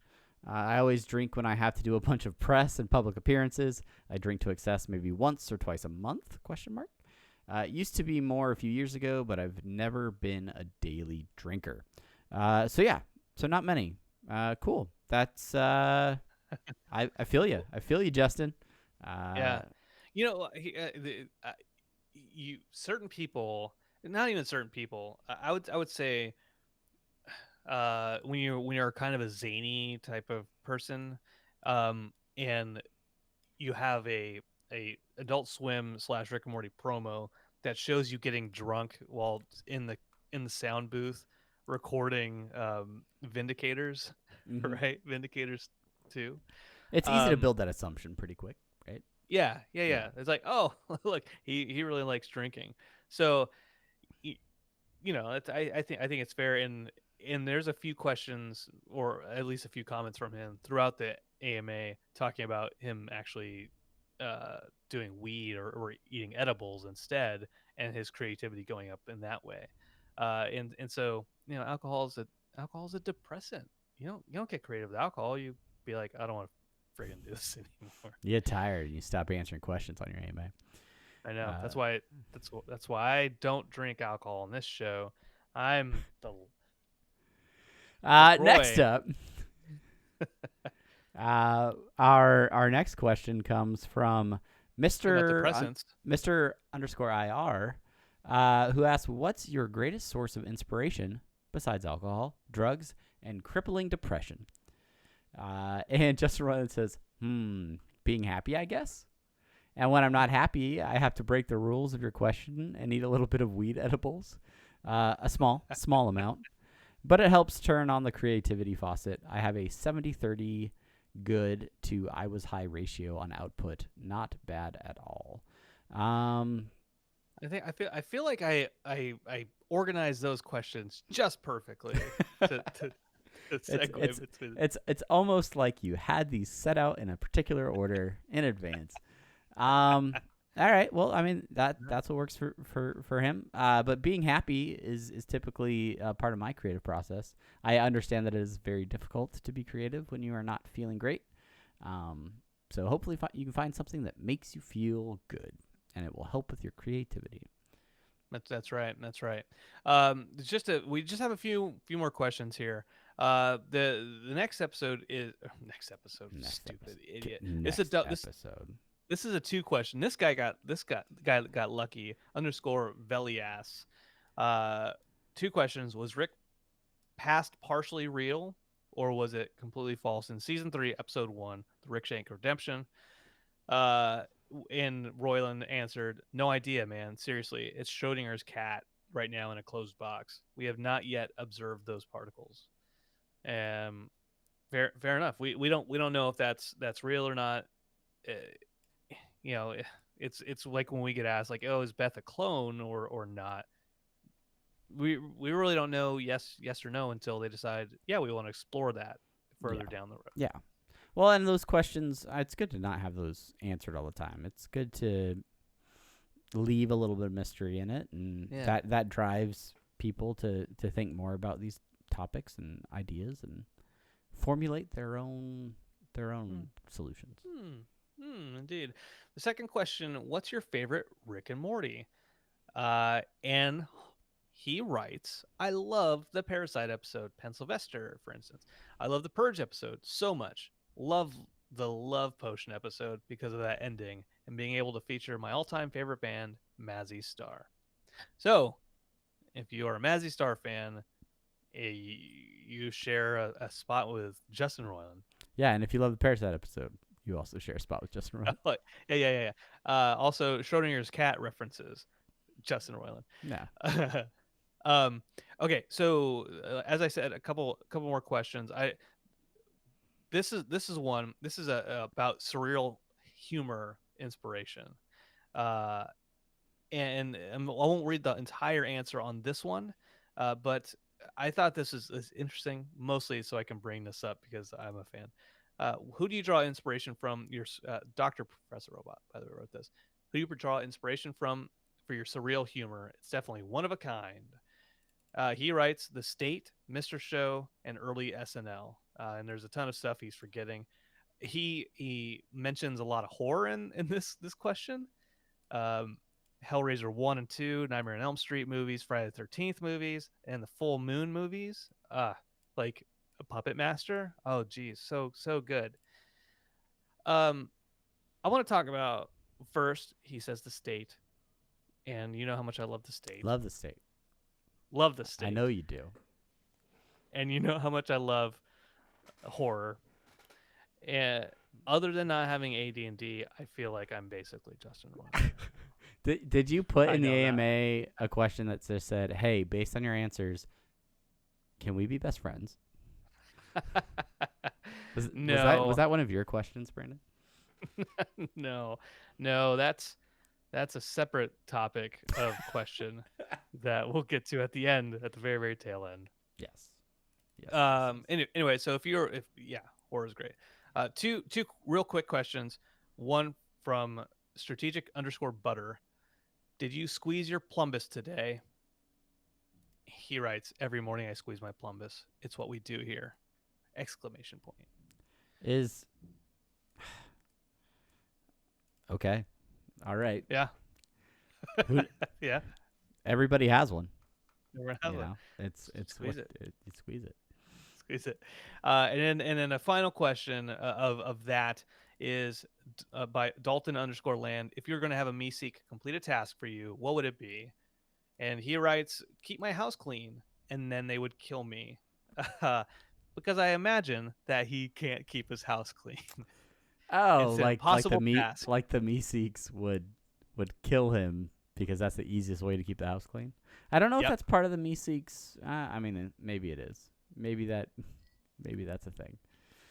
I always drink when I have to do a bunch of press and public appearances. I drink to excess maybe once or twice a month, ? It used to be more a few years ago, but I've never been a daily drinker. So not many. Cool. That's, I feel you. I feel you, Justin. Yeah. Certain people, not even certain people. I would say, when you're kind of a zany type of person, and you have a Adult Swim / Rick and Morty promo that shows you getting drunk while in the sound booth recording Vindicators, Mhm. right? Vindicators 2. It's easy to build that assumption pretty quick, right? Yeah. Yeah. It's like, oh, look, he really likes drinking. So, I think it's fair, and there's a few questions or at least a few comments from him throughout the AMA talking about him actually doing weed or eating edibles instead, and his creativity going up in that way. And so alcohol is a depressant. You don't get creative with alcohol. You be like, I don't want to friggin' do this anymore. You get tired and you stop answering questions on your AMA. I know. That's why I don't drink alcohol on this show. I'm the Next LaCroix. up, our next question comes from Mr. Mr. underscore IR, who asks, "What's your greatest source of inspiration besides alcohol, drugs, and crippling depression?" And Justin Roiland says, being happy, I guess. And when I'm not happy, I have to break the rules of your question and eat a little bit of weed edibles, a small amount. But it helps turn on the creativity faucet. I have a 70-30 good to I was high ratio on output. Not bad at all. I feel like I organized those questions just perfectly to segue between. It's almost like you had these set out in a particular order in advance. All right. Well, I mean that's what works for him. But being happy is typically part of my creative process. I understand that it is very difficult to be creative when you are not feeling great. So hopefully you can find something that makes you feel good, and it will help with your creativity. That's right. We just have a few more questions here. The next episode is stupid idiot. Episode. This is a 2-question. This guy got lucky. Underscore Velias. 2 questions. Was Rick past partially real, or was it completely false? In season 3, episode 1, the Rick Shank Redemption. And Roiland answered, "No idea, man. Seriously, it's Schrodinger's cat right now in a closed box. We have not yet observed those particles." Fair enough. We don't know if that's real or not. It's like when we get asked, like, "Oh, is Beth a clone or not?" We really don't know yes or no until they decide, yeah, we want to explore that further down the road. Yeah. Well, and those questions, it's good to not have those answered all the time. It's good to leave a little bit of mystery in it, and that drives people to think more about these topics and ideas and formulate their own solutions. Indeed. The second question, what's your favorite Rick and Morty? And he writes, I love the Parasite episode, Pennsylvester, for instance. I love the Purge episode so much. Love the Love Potion episode because of that ending and being able to feature my all-time favorite band, Mazzy Star. So, if you are a Mazzy Star fan, you share a spot with Justin Roiland. Yeah, and if you love the Parasite episode, you also share a spot with Justin Roiland. Yeah. Also, Schrodinger's cat references Justin Roiland. Yeah. Okay, so as I said, a couple more questions. This is one. This is about surreal humor inspiration. Uh, and I won't read the entire answer on this one, but I thought this is interesting, mostly so I can bring this up because I'm a fan. Who do you draw inspiration from? Your Dr. Professor Robot, by the way, wrote this. Who do you draw inspiration from for your surreal humor? It's definitely one of a kind. He writes The State, Mr. Show, and early SNL. And there's a ton of stuff he's forgetting. He mentions a lot of horror in this question. Hellraiser 1 and 2, Nightmare on Elm Street movies, Friday the 13th movies, and the Full Moon movies. Like a Puppet Master. Oh, geez, so good. I want to talk about first. He says The State, and you know how much I love The State. Love the state. Love The State. I know you do. And you know how much I love horror. And other than not having AD&D, I feel like I'm basically Justin Roiland. Did you put I in the know that. AMA a question that just said, "Hey, based on your answers, can we be best friends?" Was that one of your questions, Brandon? No, that's a separate topic of question that we'll get to at the end, at the very, very tail end. Yes. Yes. Anyway, so horror is great. Two real quick questions. One from strategic_butter. Did you squeeze your plumbus today? He writes, every morning I squeeze my plumbus. It's what we do here. Exclamation point. Is okay. All right. Yeah. Yeah. Everybody has one. Everyone has You one. know? It's Squeeze it. You squeeze it. Squeeze it. And then a final question of that is by Dalton_land. If you're going to have a Meeseek complete a task for you, what would it be? And he writes, keep my house clean, and then they would kill me. Because I imagine that he can't keep his house clean. Oh, It's an like impossible the task. like the Meeseeks would kill him because that's the easiest way to keep the house clean. I don't know if Yep. that's part of the Meeseeks. I mean, maybe it is. Maybe that's a thing.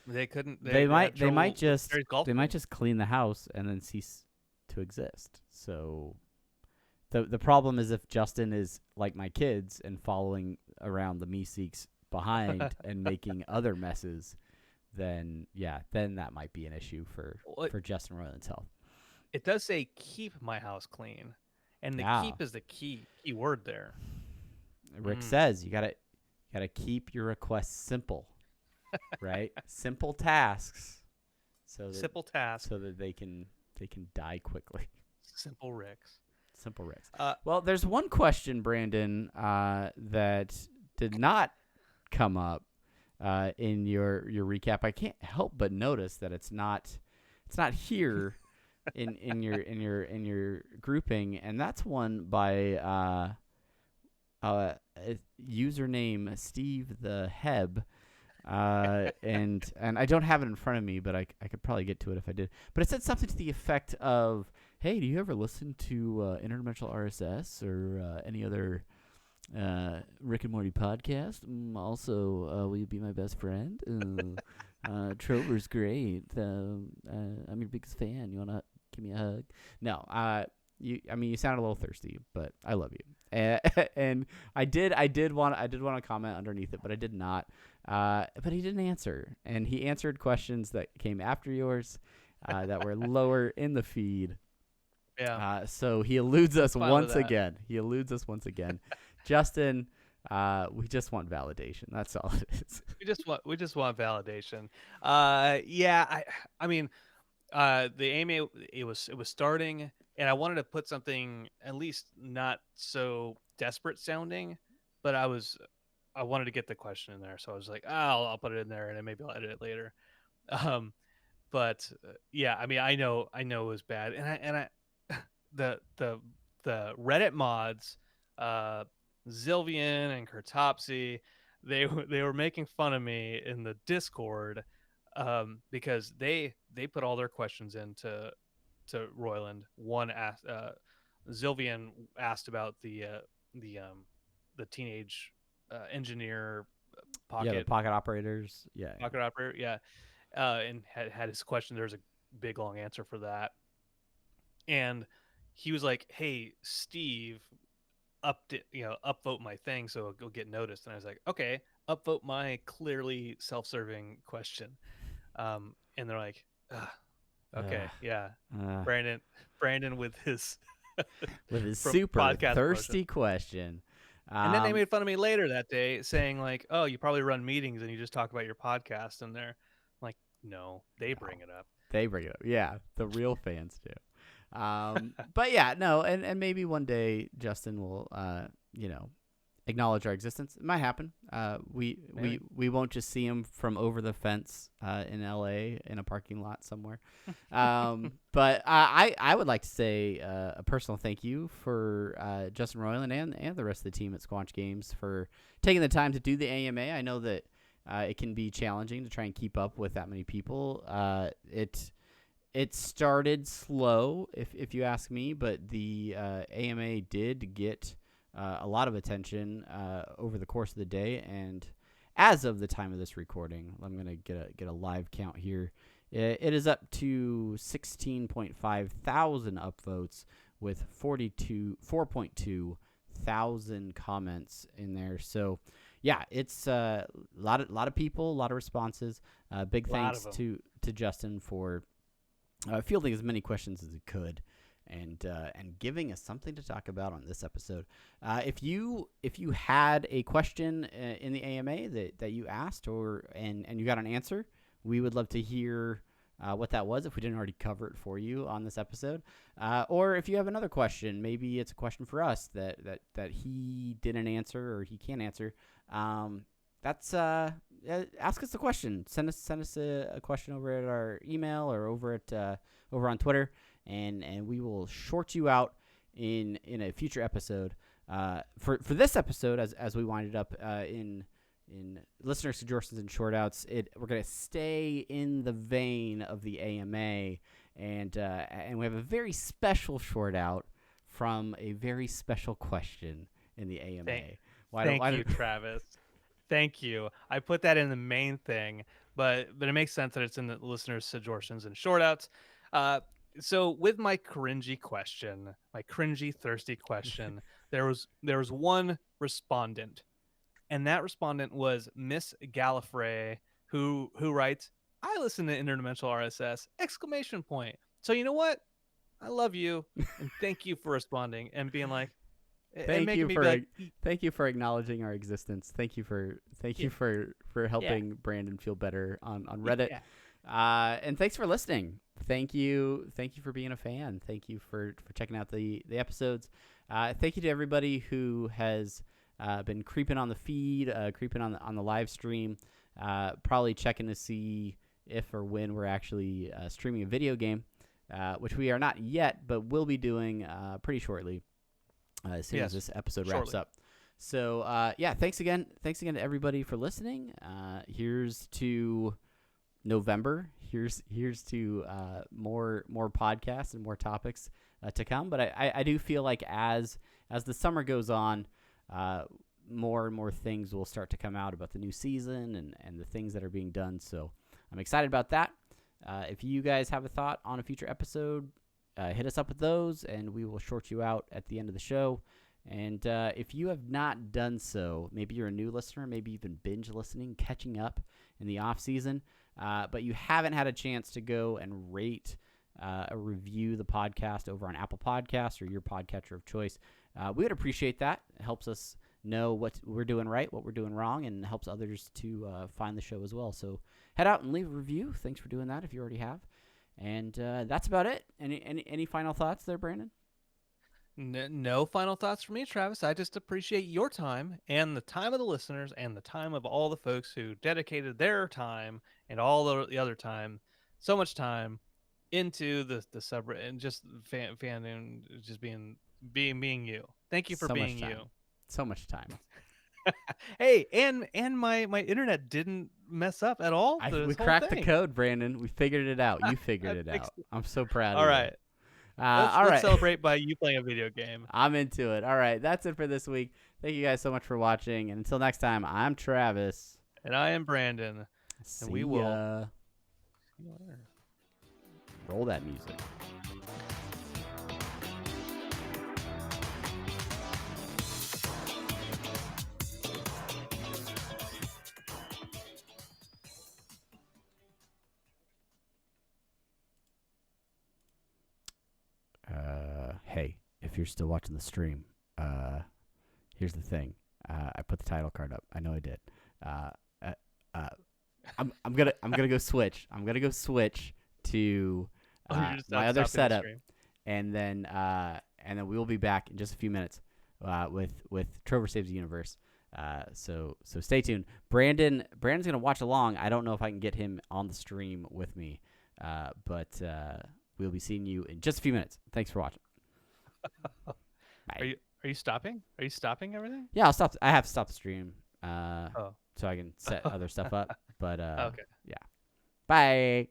They couldn't. They might just Terry's golf clean the house and then cease to exist. So the problem is if Justin is like my kids and following around the Meeseeks behind and making other messes, then that might be an issue for Justin Roiland's health. It does say keep my house clean, and the keep is the key word there. Rick says you gotta keep your requests simple, right? Simple tasks, so that they can die quickly. Simple Ricks. Simple Ricks. Well, there's one question, Brandon, that did not come up in your recap. I can't help but notice that it's not here in your grouping, and that's one by username Steve the Heb. And I don't have it in front of me, but I could probably get to it if I did. But it said something to the effect of, "Hey, do you ever listen to Interdimensional RSS or any other Rick and Morty podcast? Also, will you be my best friend? Trover's great. I'm your biggest fan. You wanna give me a hug?" No, you sound a little thirsty, but I love you. And I did want to comment underneath it, but I did not. But he didn't answer, and he answered questions that came after yours, that were lower in the feed. Yeah. So he eludes us once that. again. Justin, we just want validation. That's all it is. We just want validation. Yeah. I mean, the AMA it was starting, and I wanted to put something at least not so desperate sounding, but I wanted to get the question in there, so I was like, I'll put it in there, and then maybe I'll edit it later. But yeah, I mean, I know it was bad, and I the Reddit mods, Zilvian and Kurtopsy, they were making fun of me in the Discord because they put all their questions into Royland. One asked Zilvian asked about the teenage engineer Yeah, the pocket pocket operators. Yeah. pocket operator, yeah, and had his question. There's a big long answer for that, and he was like, "Hey, Steve, upvote my thing so it'll get noticed." And I was like, "Okay, upvote my clearly self-serving question." And they're like, "Ugh, okay, Ugh. yeah, Uh, Brandon with his with his pro- super podcast thirsty question. And then they made fun of me later that day, saying like, "Oh, you probably run meetings and you just talk about your podcast." And they're like, "No, they bring it up." They bring it up. Yeah, the real fans do. But yeah, no, and maybe one day Justin will, acknowledge our existence. It might happen. We won't just see him from over the fence in LA in a parking lot somewhere. But I would like to say a personal thank you for Justin Roiland and the rest of the team at Squanch Games for taking the time to do the AMA. I know that it can be challenging to try and keep up with that many people. It started slow, if you ask me, but the AMA did get a lot of attention over the course of the day, and as of the time of this recording, I'm gonna get a live count here. It is up to 16.5 thousand upvotes with 4.2 thousand comments in there. So, yeah, it's a lot of people, a lot of responses. Big thanks to Justin for fielding as many questions as he could, and giving us something to talk about on this episode. If you had a question in the AMA that you asked and you got an answer, we would love to hear what that was if we didn't already cover it for you on this episode. Or if you have another question, maybe it's a question for us that he didn't answer or he can't answer. That's ask us a question. Send us a question over at our email or over on Twitter, and we will short you out in a future episode. For this episode, as we wind it up in listener suggestions and short outs, we're gonna stay in the vein of the AMA, and we have a very special short out from a very special question in the AMA. Thank you, Travis. Thank you. I put that in the main thing, but it makes sense that it's in the listeners' suggestions and short outs. So with my cringy thirsty question, there was one respondent, and that respondent was Miss Gallifrey, who writes, "I listen to Interdimensional RSS!" exclamation point. So you know what? I love you, and thank you for responding and being like, Thank you for acknowledging our existence. Thank you for helping Brandon feel better on Reddit. Yeah. And thanks for listening. Thank you for being a fan. Thank you for checking out the episodes. Thank you to everybody who has been creeping on the feed, creeping on the live stream, probably checking to see if or when we're actually streaming a video game, which we are not yet, but will be doing pretty shortly. As soon as this episode wraps up. So, thanks again to everybody for listening. Here's to November. Here's to more podcasts and more topics to come. But I do feel like as the summer goes on, more and more things will start to come out about the new season and the things that are being done. So I'm excited about that. If you guys have a thought on a future episode, hit us up with those, and we will short you out at the end of the show. And if you have not done so, maybe you're a new listener, maybe you've been binge listening, catching up in the off season, but you haven't had a chance to go and rate or review the podcast over on Apple Podcasts or your podcatcher of choice, we would appreciate that. It helps us know what we're doing right, what we're doing wrong, and helps others to find the show as well. So head out and leave a review. Thanks for doing that if you already have. And that's about it. Any final thoughts there, Brandon? No final thoughts from me, Travis. I just appreciate your time and the time of the listeners and the time of all the folks who dedicated their time and all the other time, so much time into the subreddit and just fan and just being you. Thank you for being you. So much time. Hey, and my internet didn't mess up at all. We this whole cracked the thing. code, Brandon. We figured it out. You I figured it fixed out. I'm so proud All of you. right. All Let's right. celebrate by you playing a video game. I'm into it. All right. That's it for this week. Thank you guys so much for watching. And until next time, I'm Travis. And I am Brandon. See we will- ya. See you later. Roll that music. Hey, if you're still watching the stream, here's the thing. I put the title card up. I know I did. I'm gonna go switch. I'm gonna go switch to You're just my other stopping the setup, stream. and then we will be back in just a few minutes with Trover Saves the Universe. So stay tuned. Brandon's gonna watch along. I don't know if I can get him on the stream with me, but we'll be seeing you in just a few minutes. Thanks for watching. Bye. Are you stopping? Are you stopping everything? Yeah, I'll stop. I have to stop the stream Oh. so I can set other stuff up. But Okay. yeah. Bye.